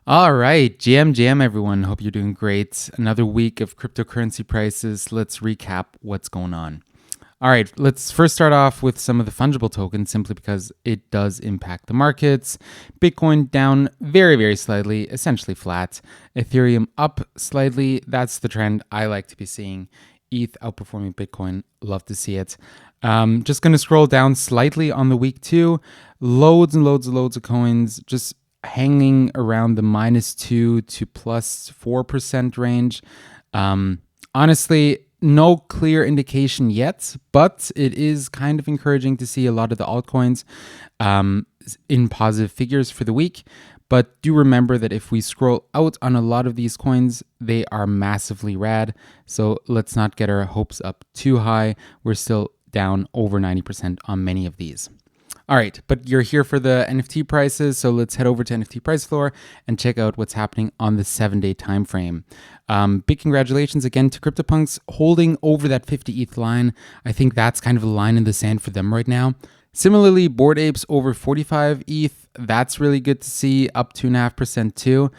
All right, GM everyone. Hope you're doing great. Another week of cryptocurrency prices. Let's recap what's going on. All right, let's first start off with some of the fungible tokens simply because it does impact the markets. Bitcoin down very slightly, essentially flat. Ethereum up slightly. That's the trend I like to be seeing. ETH outperforming Bitcoin. Love to see it. Just going to scroll down slightly on the week too. Loads and loads of coins just hanging around the -2 to +4% range. Honestly, no clear indication yet, but it is kind of encouraging to see a lot of the altcoins in positive figures for the week. But do remember that if we scroll out on a lot of these coins, they are massively rad. So let's not get our hopes up too high. We're still down over 90% on many of these. All right, but you're here for the NFT prices, so let's head over to NFT Price Floor and check out what's happening on the 7-day time frame. Big congratulations again to CryptoPunks holding over that 50 ETH line. I think that's kind of a line in the sand for them right now. Similarly, Bored Apes over 45 ETH. That's really good to see, up 2.5% too.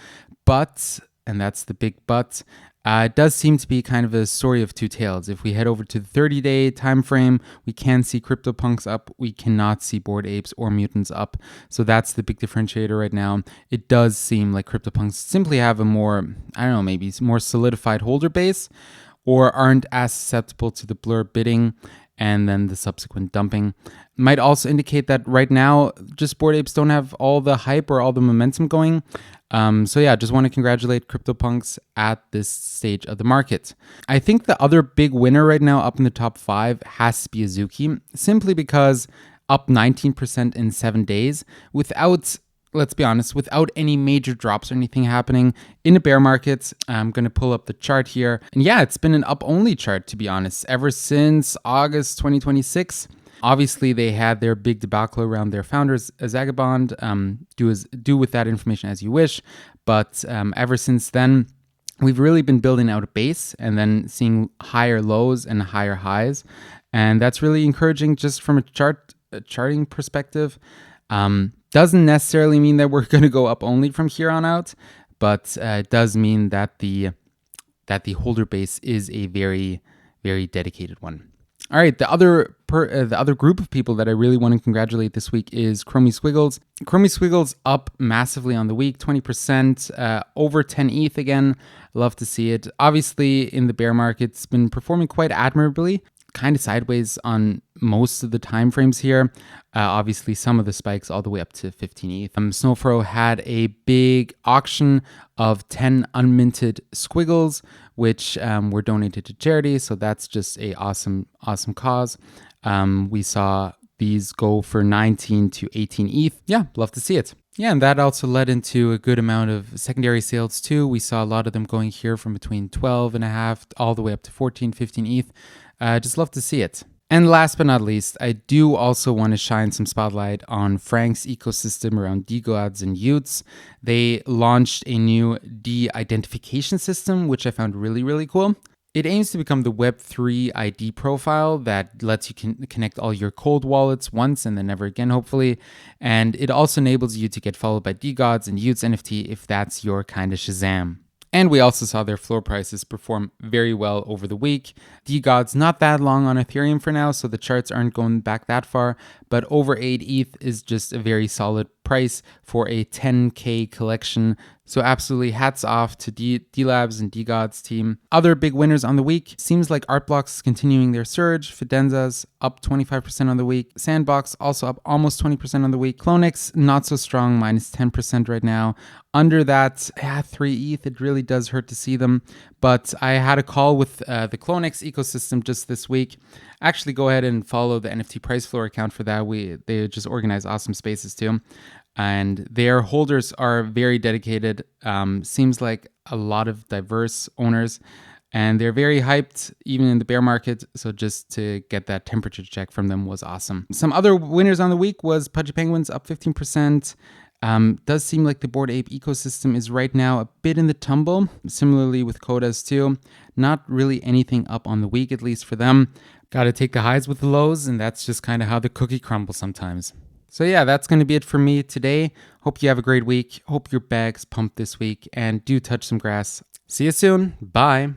But, and that's the big but, it does seem to be kind of a story of two tales. If we head over to the 30-day time frame, we can see CryptoPunks up. We cannot see Bored Apes or Mutants up. So that's the big differentiator right now. It does seem like CryptoPunks simply have a more, I don't know, maybe more solidified holder base or aren't as susceptible to the blur bidding and then the subsequent dumping. Might also indicate that right now, just Bored Apes don't have all the hype or all the momentum going. So yeah, just want to congratulate CryptoPunks at this stage of the market. I think the other big winner right now up in the top 5 has to be Azuki, simply because up 19% in 7 days without, let's be honest, without any major drops or anything happening in a bear market. I'm going to pull up the chart here. And yeah, it's been an up-only chart, to be honest, ever since August 2026. Obviously, they had their big debacle around their founders, Zagabond. Do with that information as you wish. But ever since then, we've really been building out a base and then seeing higher lows and higher highs. And that's really encouraging just from a charting perspective. Doesn't necessarily mean that we're going to go up only from here on out, but it does mean that the holder base is a very dedicated one. All right, the other group of people that I really want to congratulate this week is Chromie Squiggles. Chromie Squiggles up massively on the week, 20%, over 10 ETH again. Love to see it. Obviously, in the bear market, it's been performing quite admirably, kind of sideways on most of the time frames here. Obviously, some of the spikes all the way up to 15 ETH. Snowfro had a big auction of 10 unminted squiggles, which were donated to charity. So that's just a awesome cause. We saw these go for 19 to 18 ETH. Yeah, love to see it. Yeah, and that also led into a good amount of secondary sales too. We saw a lot of them going here from between 12.5 all the way up to 14, 15 ETH. Just love to see it. And last but not least, I do also want to shine some spotlight on Frank's ecosystem around DeGods and Utes. They launched a new de-identification system, which I found really cool. It aims to become the Web3 ID profile that lets you connect all your cold wallets once and then never again, hopefully. And it also enables you to get followed by DeGods and Utes NFT if that's your kind of Shazam. And we also saw their floor prices perform very well over the week. DeGods not that long on Ethereum for now, so the charts aren't going back that far, but over 8 ETH is just a very solid price for a 10K collection. So absolutely hats off to DeLabs and DeGods team. Other big winners on the week. Seems like Artblocks is continuing their surge. Fidenza's up 25% on the week. Sandbox also up almost 20% on the week. Clonix not so strong, minus 10% right now. Under that, 3 ETH, it really does hurt to see them. But I had a call with the Clonix ecosystem just this week. Actually, go ahead and follow the NFT Price Floor account for that. They just organize awesome spaces too. And their holders are very dedicated. Seems like a lot of diverse owners. And they're very hyped, even in the bear market. So just to get that temperature check from them was awesome. Some other winners on the week was Pudgy Penguins, up 15%. Does seem like the Bored Ape ecosystem is right now a bit in the tumble. Similarly with Kodas too. Not really anything up on the week, at least for them. Got to take the highs with the lows, and that's just kind of how the cookie crumbles sometimes. So yeah, that's going to be it for me today. Hope you have a great week. Hope your bag's pumped this week, and do touch some grass. See you soon. Bye.